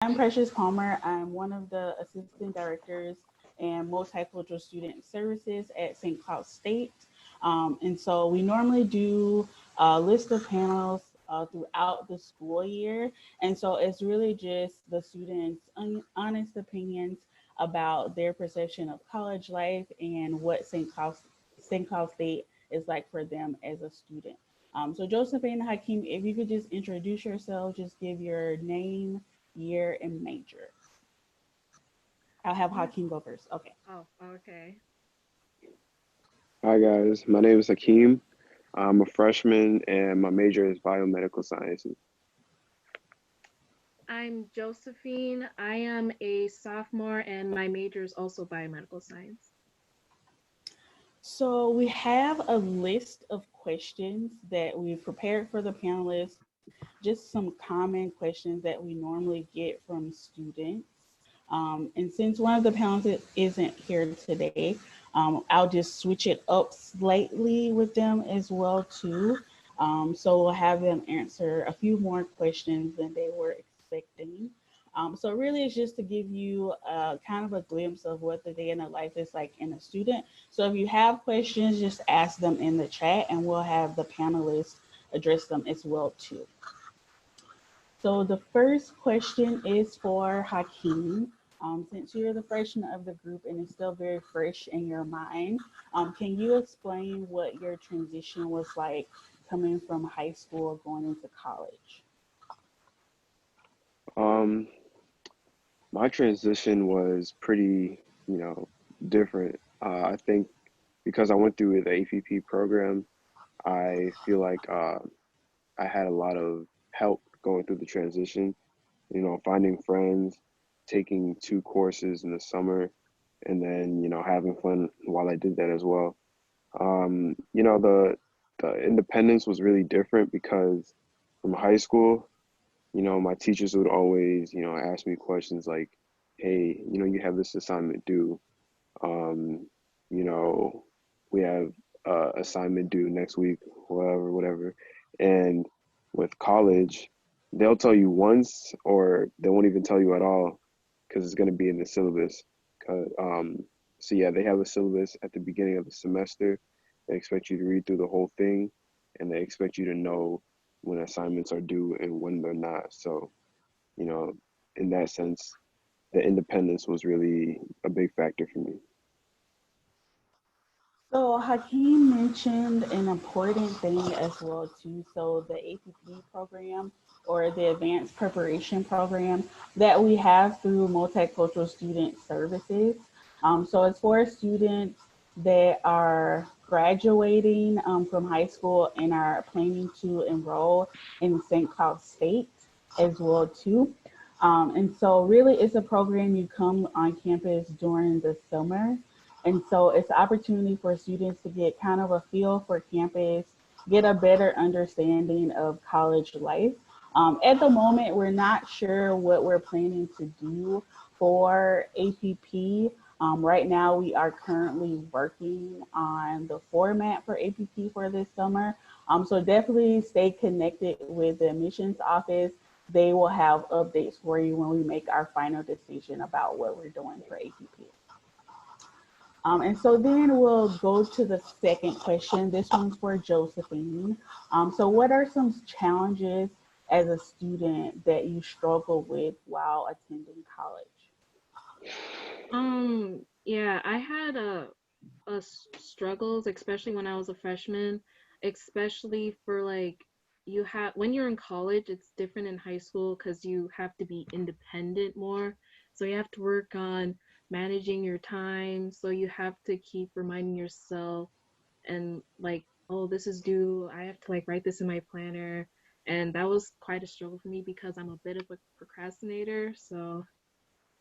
I'm Precious Palmer. I'm one of the assistant directors and multicultural student services at St. Cloud State. And so we normally do a list of panels throughout the school year. And so it's really just the students' honest opinions about their perception of college life and what St. Cloud State is like for them as a student. So Josephine Hakeem, if you could just introduce yourself, just give your name, year, and major. I'll have Yeah. Hakeem go first. Okay. Oh, okay. Hi guys, my name is Hakeem. I'm a freshman and my major is biomedical sciences. I'm Josephine. I am a sophomore, and my major is also biomedical science. So we have a list of questions that we've prepared for the panelists, just some common questions that we normally get from students. And since one of the panelists isn't here today, I'll just switch it up slightly with them as well too. So we'll have them answer a few more questions than they were expecting. So really, it's just to give you kind of a glimpse of what the day in the life is like in a student. So if you have questions, just ask them in the chat, and we'll have the panelists address them as well too. So the first question is for Hakeem. Since you're the freshman of the group and it's still very fresh in your mind, can you explain what your transition was like coming from high school going into college? Um, my transition was pretty, different. I think because I went through the APP program, I feel like I had a lot of help going through the transition. Finding friends, taking two courses in the summer, and then having fun while I did that as well. The independence was really different because from high school, my teachers would always, ask me questions like, hey, you have this assignment due. Um, you know, we have assignment due next week, whatever. And with college, they'll tell you once or they won't even tell you at all because it's going to be in the syllabus. 'Cause, so yeah, they have a syllabus at the beginning of the semester. They expect you to read through the whole thing and they expect you to know when assignments are due and when they're not. So, you know, in that sense, the independence was really a big factor for me. So Hakeem mentioned an important thing as well too. So the APP program or the Advanced Preparation Program that we have through Multicultural Student Services. So it's for students that are graduating from high school and are planning to enroll in St. Cloud State as well too. And so really it's a program you come on campus during the summer, and so it's an opportunity for students to get kind of a feel for campus, get a better understanding of college life. At the moment, we're not sure what we're planning to do for APP. Right now, we are currently working on the format for APP for this summer. So definitely stay connected with the admissions office. They will have updates for you when we make our final decision about what we're doing for APP. And so then we'll go to the second question. This one's for Josephine. So what are some challenges as a student that you struggle with while attending college? Yeah, I had struggles, especially when I was a freshman, especially for like you have when you're in college, it's different in high school because you have to be independent more. So you have to work on managing your time. So you have to keep reminding yourself and like, oh, this is due. I have to like write this in my planner. And that was quite a struggle for me because I'm a bit of a procrastinator. So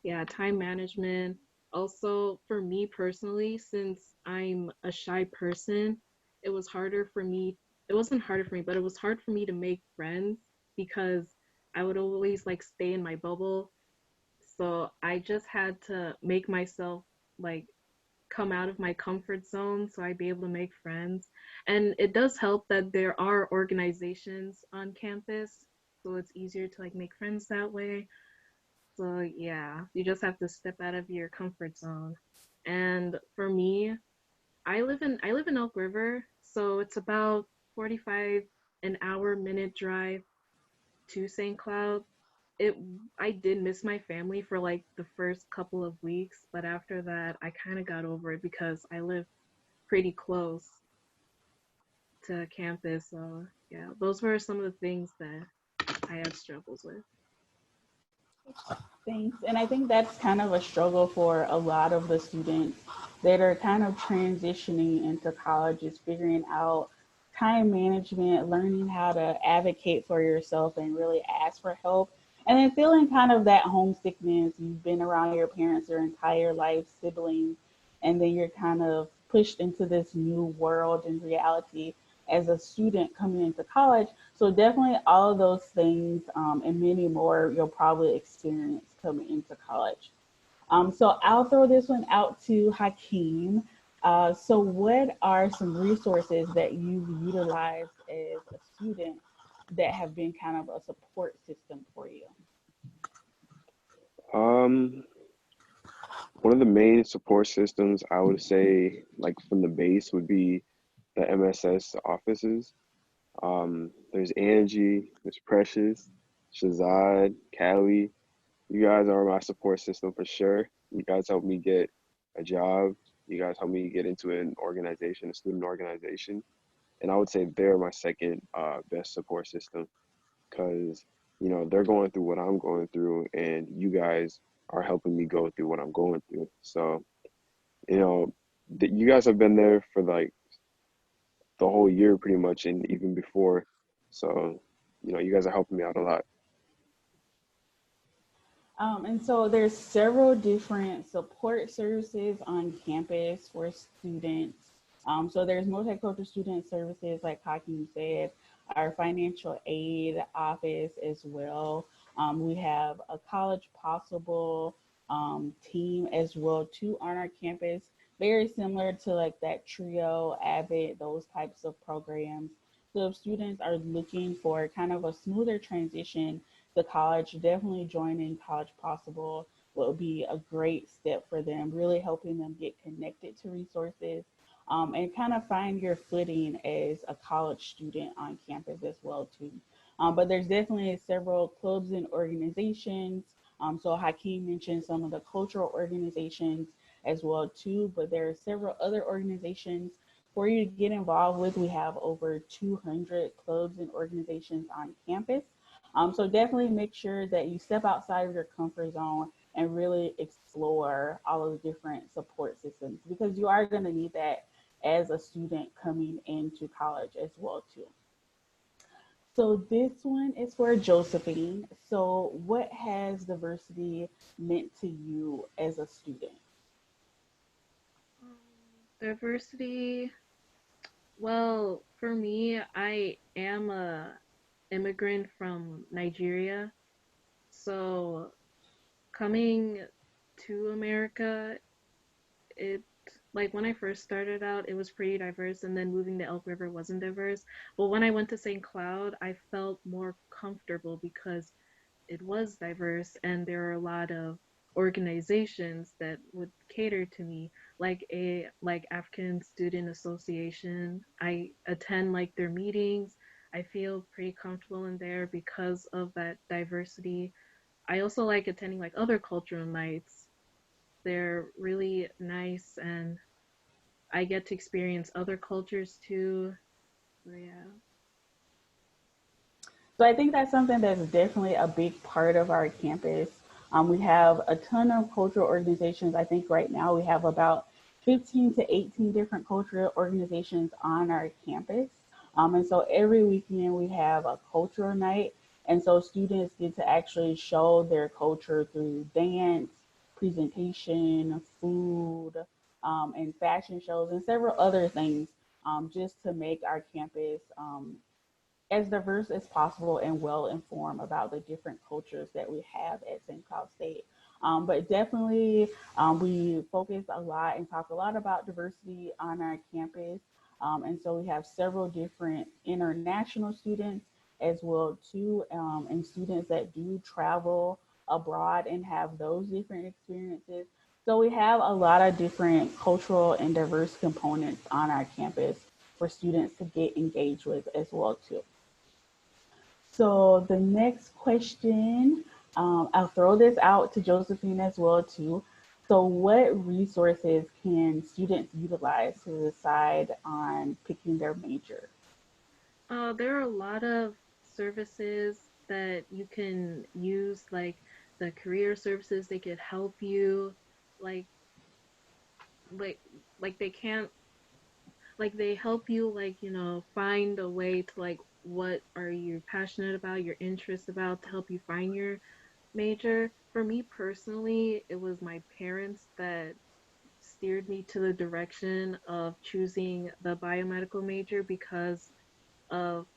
yeah, time management. Also, for me personally, since I'm a shy person, it was harder for me. It wasn't harder for me, but it was hard for me to make friends because I would always like stay in my bubble. So I just had to make myself like come out of my comfort zone so I'd be able to make friends. And it does help that there are organizations on campus, so it's easier to like make friends that way. So yeah, you just have to step out of your comfort zone. And for me, I live in Elk River, so it's about 45 an hour minute drive to St. Cloud. It I did miss my family for like the first couple of weeks, but after that I kind of got over it because I live pretty close to campus. So yeah, those were some of the things that I had struggles with. Thanks. And I think that's kind of a struggle for a lot of the students that are kind of transitioning into college is figuring out time management, learning how to advocate for yourself and really ask for help. And then feeling kind of that homesickness. You've been around your parents your entire life, siblings, and then you're kind of pushed into this new world and reality as a student coming into college. So definitely all of those things and many more you'll probably experience coming into college. So I'll throw this one out to Hakeem. So what are some resources that you've utilized as a student that have been kind of a support system for you? Um, One of the main support systems I would say, like from the base, would be the MSS offices. There's Angie, there's Precious, Shazad, Callie. You guys are my support system for sure. You guys helped me get a job. You guys helped me get into an organization, a student organization. And I would say they're my second best support system because, you know, they're going through what I'm going through, and you guys are helping me go through what I'm going through. So, you know, you guys have been there for like the whole year pretty much, and even before. So, you know, you guys are helping me out a lot. And so there's several different support services on campus for students. So there's multicultural student services, like Hakeem said, our financial aid office as well. We have a College Possible team as well too on our campus, very similar to like that Trio, Avid, those types of programs. So if students are looking for kind of a smoother transition the college, definitely joining College Possible will be a great step for them, really helping them get connected to resources and kind of find your footing as a college student on campus as well too. But there's definitely several clubs and organizations. So Hakeem mentioned some of the cultural organizations as well too, but there are several other organizations for you to get involved with. We have over 200 clubs and organizations on campus. So definitely make sure that you step outside of your comfort zone and really explore all of the different support systems because you are going to need that as a student coming into college as well too. So this one is for Josephine. So what has diversity meant to you as a student? Diversity. Well, for me, I am a immigrant from Nigeria, so coming to America, it like when I first started out, it was pretty diverse, and then moving to Elk River wasn't diverse. But when I went to St. Cloud, I felt more comfortable because it was diverse and there are a lot of organizations that would cater to me like African Student Association. I attend like their meetings. I feel pretty comfortable in there because of that diversity. I also like attending like other cultural nights. They're really nice and I get to experience other cultures too. So, yeah. So I think that's something that's definitely a big part of our campus. We have a ton of cultural organizations. I think right now we have about 15 to 18 different cultural organizations on our campus. And so every weekend we have a cultural night. And so students get to actually show their culture through dance, presentation, food, and fashion shows, and several other things just to make our campus as diverse as possible and well informed about the different cultures that we have at St. Cloud State. But definitely, we focus a lot and talk a lot about diversity on our campus. And so we have several different international students as well too, and students that do travel abroad and have those different experiences. So we have a lot of different cultural and diverse components on our campus for students to get engaged with as well too. So the next question, I'll throw this out to Josephine as well too. So what resources can students utilize to decide on picking their major? There are a lot of services that you can use, like the career services. They could help you, like like like they can't like they help you, like, find a way to, like, what are you passionate about, your interests about, to help you find your major. For me personally, it was my parents that steered me to the direction of choosing the biomedical major because of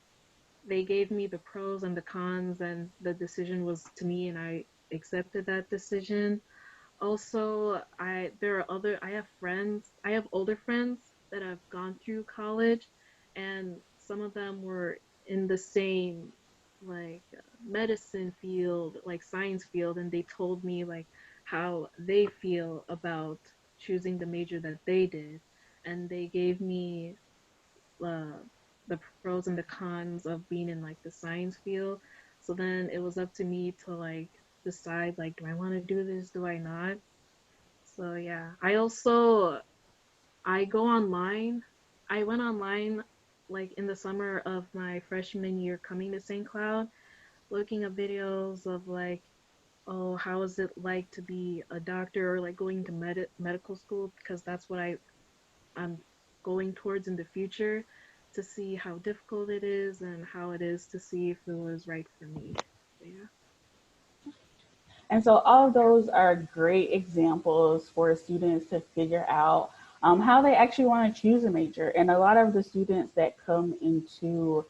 they gave me the pros and the cons, and the decision was to me, and I accepted that decision. Also, I have older friends that have gone through college, and some of them were in the same, like, medicine field, like science field, and they told me, like, how they feel about choosing the major that they did, and they gave me uh, the pros and the cons of being in, like, the science field. So then it was up to me to, like, decide, like, do I want to do this, do I not? So yeah, I go online. I went online, like, in the summer of my freshman year coming to St. Cloud, looking at videos of, like, oh, how is it like to be a doctor, or like going to medical school, because that's what I'm going towards in the future, to see how difficult it is and how it is to see if it was right for me. So, yeah. And so all of those are great examples for students to figure out how they actually want to choose a major. And a lot of the students that come into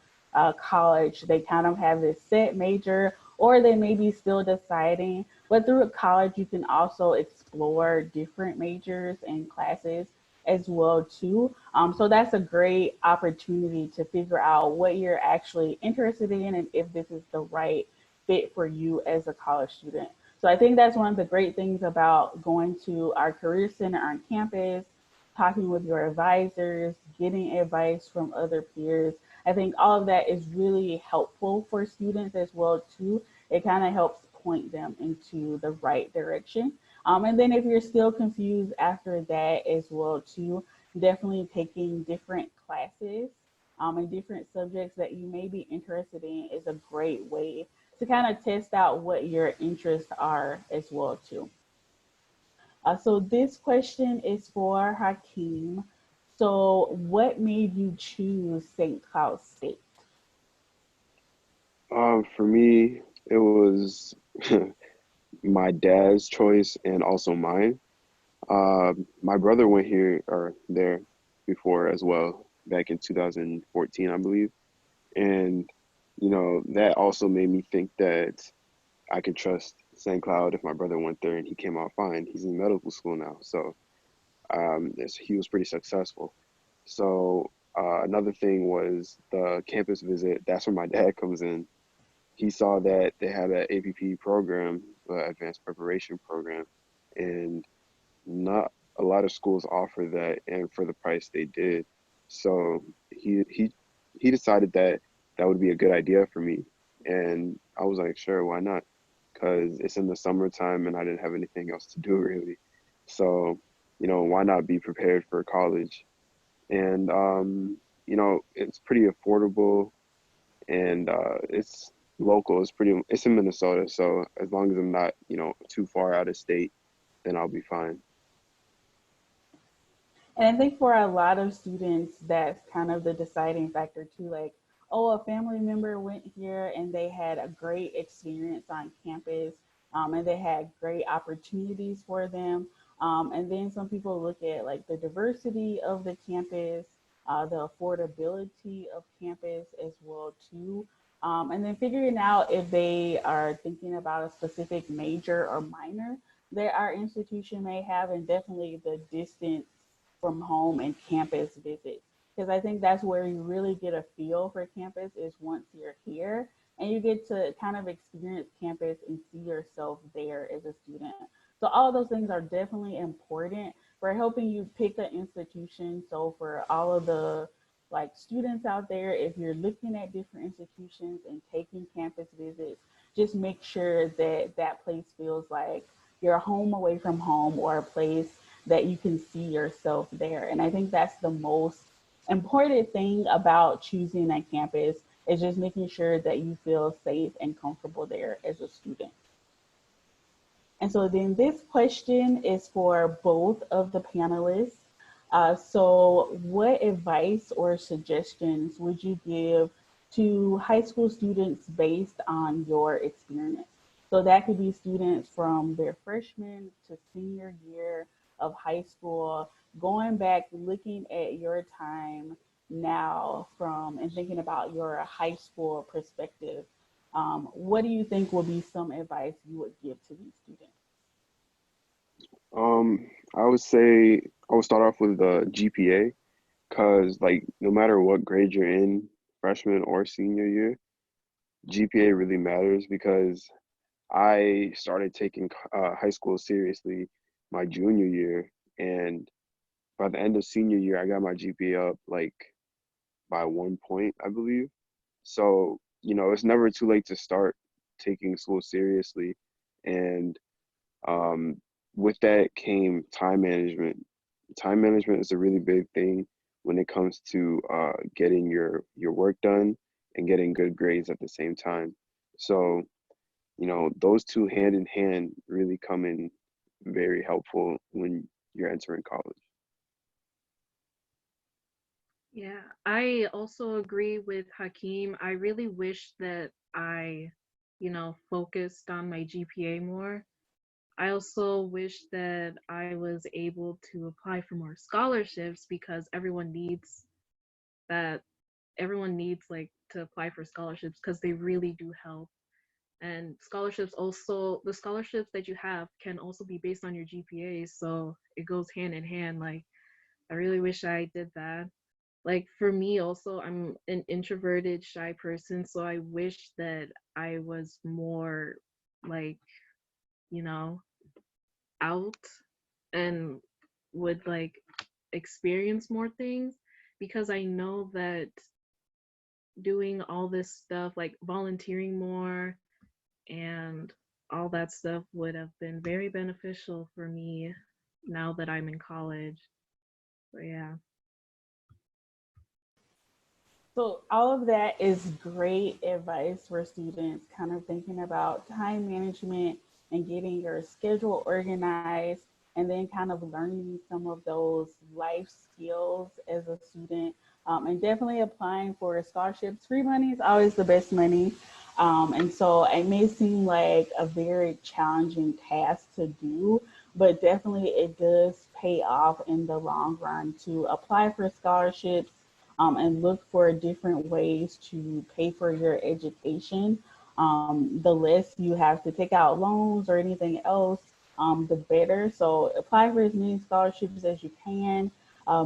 college, they kind of have this set major, or they may be still deciding. But through college, you can also explore different majors and classes as well too. So that's a great opportunity to figure out what you're actually interested in and if this is the right fit for you as a college student. So I think that's one of the great things about going to our career center on campus, talking with your advisors, getting advice from other peers. I think all of that is really helpful for students as well too. It kind of helps point them into the right direction. And then if you're still confused after that as well too, definitely taking different classes and different subjects that you may be interested in is a great way to kind of test out what your interests are as well too. So this question is for Hakeem. So what made you choose St. Cloud State? For me, it was my dad's choice and also mine. My brother went here or there before as well, back in 2014, I believe. And, that also made me think that I could trust St. Cloud if my brother went there and he came out fine. He's in medical school now. So he was pretty successful. So another thing was the campus visit. That's where my dad comes in. He saw that they had an APP program, advanced preparation program, and not a lot of schools offer that, and for the price they did. So he decided that that would be a good idea for me, and I was like, sure, why not? Because it's in the summertime and I didn't have anything else to do really. So, why not be prepared for college? And it's pretty affordable and it's local. It's in Minnesota, so as long as I'm not, too far out of state, then I'll be fine. And I think for a lot of students, that's kind of the deciding factor too. Like, oh, a family member went here and they had a great experience on campus, and they had great opportunities for them. And then some people look at like the diversity of the campus, the affordability of campus as well too. And then figuring out if they are thinking about a specific major or minor that our institution may have, and definitely the distance from home and campus visits. Because I think that's where you really get a feel for campus is once you're here. and you get to kind of experience campus and see yourself there as a student. So all of those things are definitely important for helping you pick an institution. So for all of the like students out there, if you're looking at different institutions and taking campus visits, just make sure that that place feels like your home away from home, or a place that you can see yourself there. And I think that's the most important thing about choosing a campus, is just making sure that you feel safe and comfortable there as a student. And so then this question is for both of the panelists. So what advice or suggestions would you give to high school students based on your experience? So that could be students from their freshman to senior year of high school, going back, looking at your time now from and thinking about your high school perspective. What do you think will be some advice you would give to these students? I would say I would start off with the GPA, because like no matter what grade you're in, freshman or senior year, GPA really matters. Because I started taking high school seriously my junior year, and by the end of senior year, I got my GPA up like by 1 point, I believe. So, it's never too late to start taking school seriously. And um, with that came time management. Time management is a really big thing when it comes to getting your work done and getting good grades at the same time. So, those two hand in hand really come in very helpful when you're entering college. Yeah, I also agree with Hakeem. I really wish that I focused on my GPA more. I also wish that I was able to apply for more scholarships, because that. Everyone needs like to apply for scholarships because they really do help. And the scholarships that you have can also be based on your GPA, so it goes hand in hand. Like, I really wish I did that. Like, for me also, I'm an introverted, shy person, so I wish that I was more like, you know, out and would like experience more things, because I know that doing all this stuff, like volunteering more and all that stuff, would have been very beneficial for me now that I'm in college. So yeah. So all of that is great advice for students kind of thinking about time management and getting your schedule organized, and then kind of learning some of those life skills as a student, and definitely applying for scholarships. Free money is always the best money. And so it may seem like a very challenging task to do, but definitely it does pay off in the long run to apply for scholarships, and look for different ways to pay for your education. The less you have to take out loans or anything else, the better. So apply for as many scholarships as you can.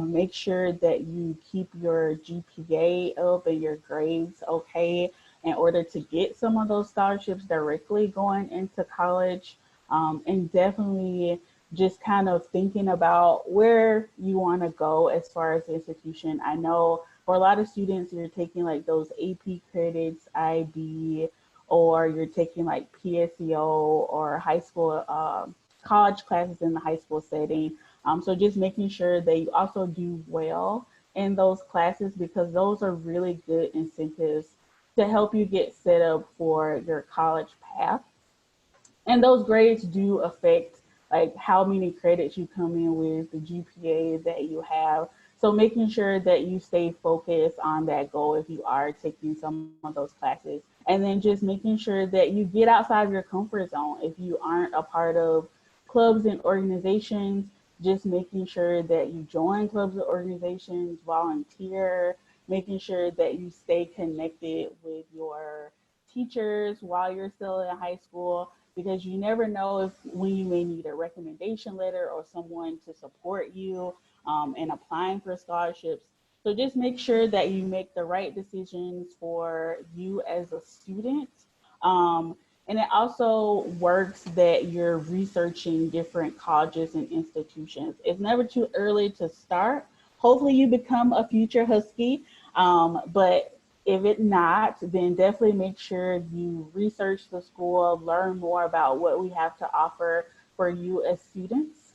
Make sure that you keep your GPA up and your grades okay in order to get some of those scholarships directly going into college. And definitely just kind of thinking about where you want to go as far as the institution. I know for a lot of students, you're taking like those AP credits, IB, or you're taking like PSEO or high school, college classes in the high school setting. So just making sure that you also do well in those classes, because those are really good incentives to help you get set up for your college path. And those grades do affect like how many credits you come in with, the GPA that you have. So making sure that you stay focused on that goal if you are taking some of those classes. And then just making sure that you get outside of your comfort zone. If you aren't a part of clubs and organizations, just making sure that you join clubs and organizations, volunteer, making sure that you stay connected with your teachers while you're still in high school, because you never know if when you may need a recommendation letter or someone to support you in applying for scholarships. So just make sure that you make the right decisions for you as a student. Um, and it also works that you're researching different colleges and institutions. It's never too early to start. Hopefully, you become a future Husky. But if it not, then definitely make sure you research the school, learn more about what we have to offer for you as students.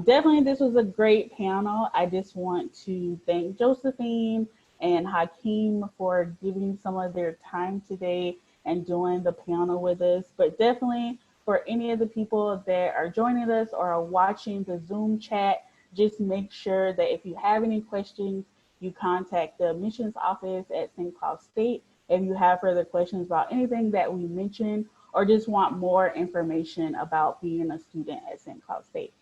Definitely, this was a great panel. I just want to thank Josephine and Hakeem for giving some of their time today and doing the panel with us. But definitely, for any of the people that are joining us or are watching the Zoom chat, just make sure that if you have any questions, you contact the admissions office at St. Cloud State if you have further questions about anything that we mentioned or just want more information about being a student at St. Cloud State.